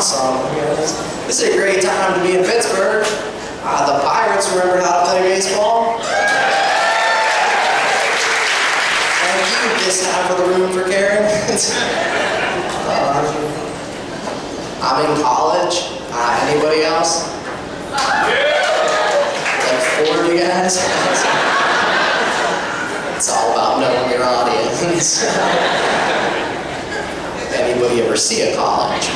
awesome. This is a great time to be in Pittsburgh. The Pirates remembered how to play baseball. Thank you this time for the room for Karen. I'm in college. Anybody else? Like 4 of you guys? It's all about knowing your audience. Anybody ever see a college?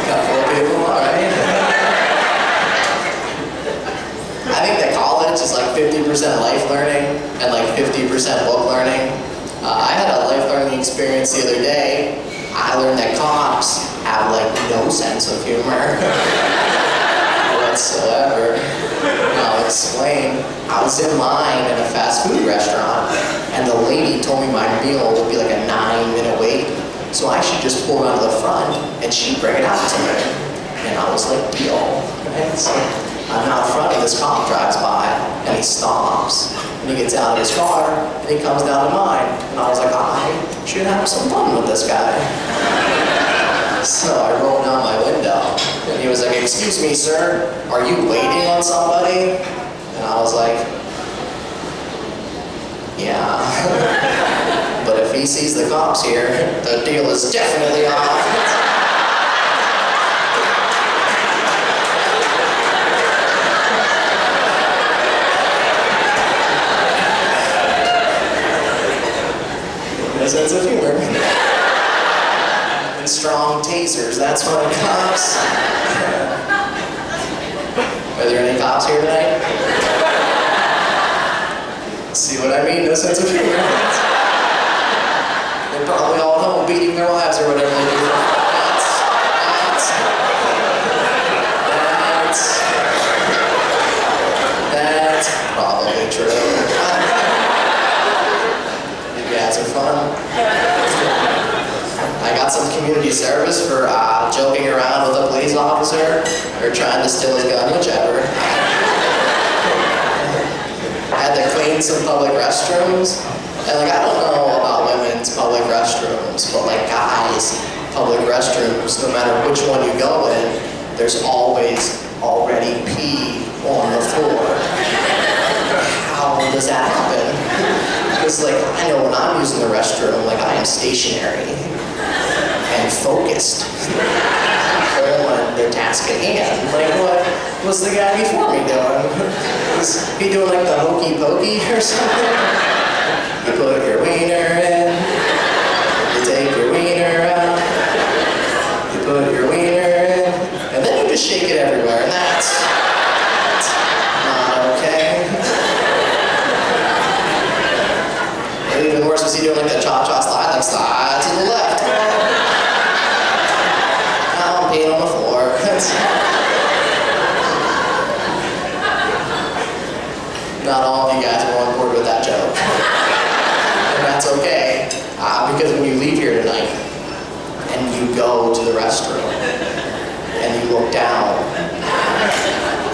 Got 4 people, all right. I think that college is like 50% life learning and like 50% book learning. I had a life learning experience the other day. I learned that cops have like no sense of humor whatsoever. I'll explain. I was in line at a fast food restaurant, and the lady told me my meal would be like a 9-minute wait, so I should just pull around to the front, and she'd bring it out to me. And I was like, deal. Right? So I'm out front, and this cop drives by, and he stops, and he gets out of his car, and he comes down to mine. And I was like, I should have some fun with this guy. So I rolled down my window, and he was like, excuse me, sir, are you waiting on somebody? And I was like, yeah. But if he sees the cops here, the deal is definitely off. No sense of humor. And strong tasers, that's what cops. Are there any cops here tonight? See what I mean? No sense of humor. They're probably all home beating their wives or whatever they do. That's probably true. You guys are fun. I got some community service for joking around with a police officer or trying to steal his gun, whichever. I had to clean some public restrooms. And like, I don't know about women's public restrooms, but like guys' public restrooms, no matter which one you go in, there's always already pee on the floor. How does that happen? Because like, I know when I'm using the restroom, like I am stationary and focused on their task at hand. Like what was the guy before me doing? Was he doing like the hokey pokey or something? You put your wiener in, you take your wiener out, you put your wiener in, and then you just shake it everywhere, and that's not okay. And even worse was he doing like the cha-cha slide, like slide to the left. Now I'm peeing on the floor. Not all of you guys were on board with that joke. And that's okay, because when you leave here tonight, and you go to the restroom, and you look down,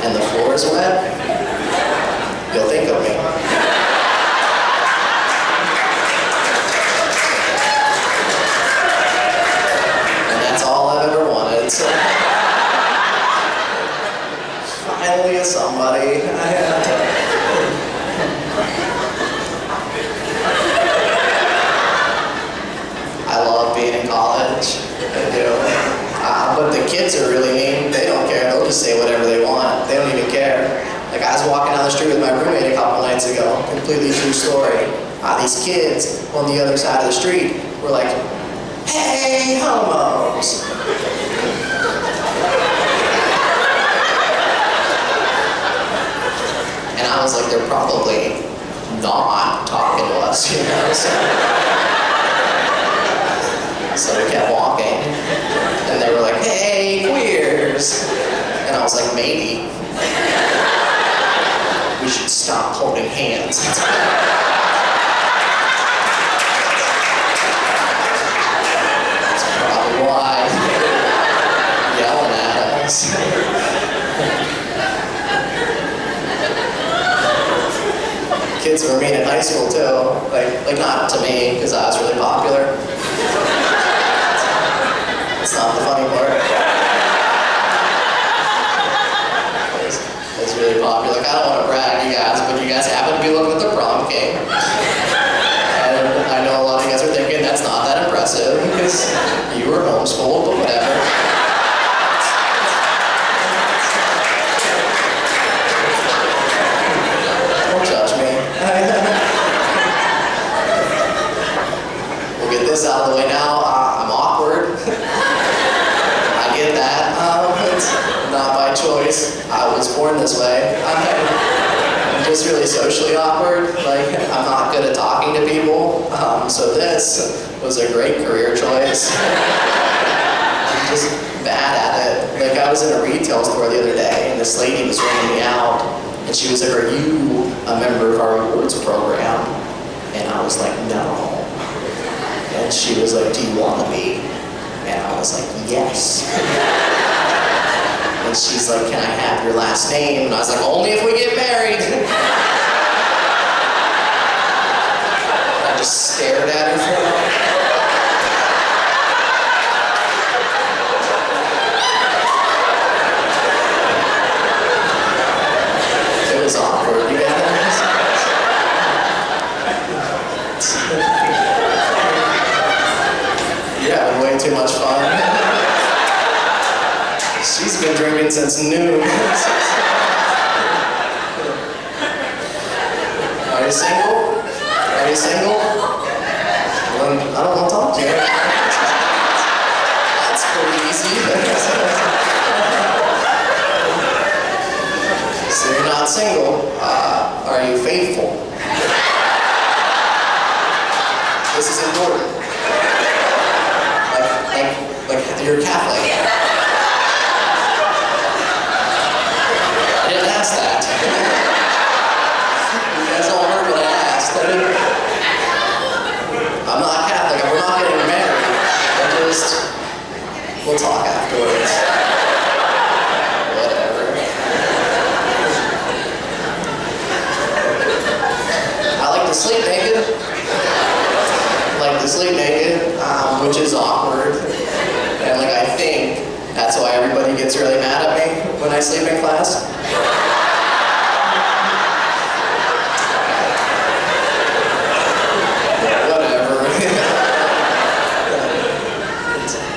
and the floor is wet, you'll think of me. And that's all I've ever wanted, so. Finally a somebody. I love being in college, I do. But the kids are really mean. They don't care. They'll just say whatever they want. They don't even care. Like I was walking down the street with my roommate a couple nights ago. Completely true story. These kids on the other side of the street were like, "Hey, homos." And I was like, they're probably not talking to us, you know? So we kept walking, and they were like, "Hey, queers." And I was like, maybe. We should stop holding hands. That's probably why they're yelling at us. Kids were mean in high school too. Like not to me, because I was really popular. not the funny part. It's really popular. Like, I don't want to brag, you guys, but you guys happen to be looking at the prom king. And I know a lot of you guys are thinking that's not that impressive because you were homeschooled, but whatever. Don't judge me. We'll get this out of the way now. I'm awkward. I get that. It's not by choice. I was born this way. I'm just really socially awkward. Like, I'm not good at talking to people. So this was a great career choice. I'm just bad at it. Like, I was in a retail store the other day, and this lady was ringing me out, and she was like, "Are you a member of our rewards program?" And I was like, "No." And she was like, "Do you want to be?" And I was like, "Yes." And she's like, "Can I have your last name?" And I was like, "Only if we get married." I just stared at her for a while. It was awkward, you guys. You're having way too much fun. She's been drinking since noon. Are you single? Are you single? Well, I don't want to talk to you. That's pretty easy. So you're not single. Are you faithful? This is important. Like you're Catholic. I didn't ask that. You guys all heard what I asked. I'm not Catholic. We're not getting married. We'll talk afterwards. Whatever. I like to sleep naked. Which is awkward. And like, I think that's why everybody gets really mad at me when I sleep in class. Whatever.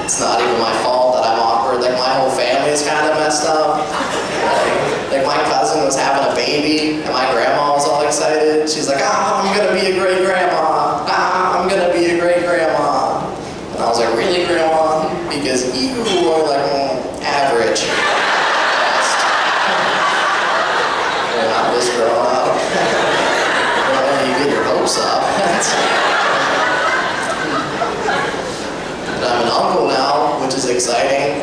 It's not even my fault that I'm awkward. Like, my whole family is kind of messed up. Like my cousin was having a baby, and my grandma was all excited. She's like, I'm gonna be a great grandma. I'm gonna be a great grandma. And I was like, really, grandma? Because you are like average. And I was growing up. Well, you get your hopes up. And I'm an uncle now, which is exciting.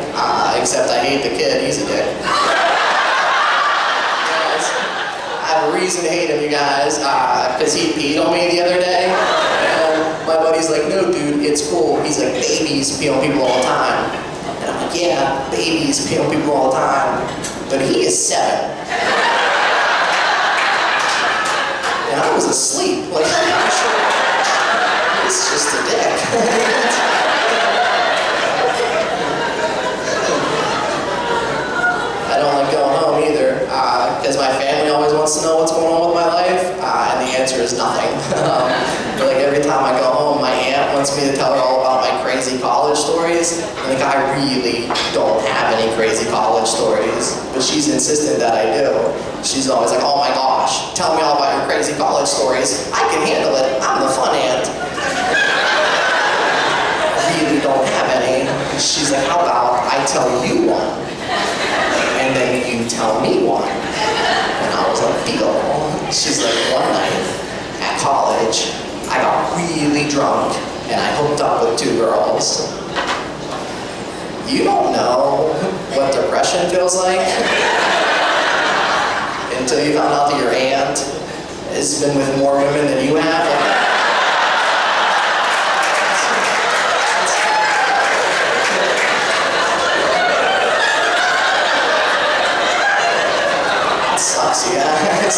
Except I hate the kid. He's a dick. I have a reason to hate him, you guys, because he peed on me the other day, and my buddy's like, "No, dude, it's cool." He's like, "Babies pee on people all the time." And I'm like, "Yeah, babies pee on people all the time." But he is 7. And I was asleep. Like, I'm sure it's just a dick. I don't like going home either, because my family always wants to know what's going on with my life, and the answer is nothing. But like, every time I go home, my aunt wants me to tell her all about my crazy college stories, and like, I really don't have any crazy college stories, but she's insistent that I do. She's always like, "Oh my gosh, tell me all about your crazy college stories. I can handle it. I'm the fun aunt." I really don't have any. She's like, "How about I tell you one? And then you tell me one." And I was like, "Deal." She's like, "One night at college, I got really drunk and I hooked up with 2 girls. You don't know what depression feels like until you found out that your aunt has been with more women than you have." Sucks, you guys.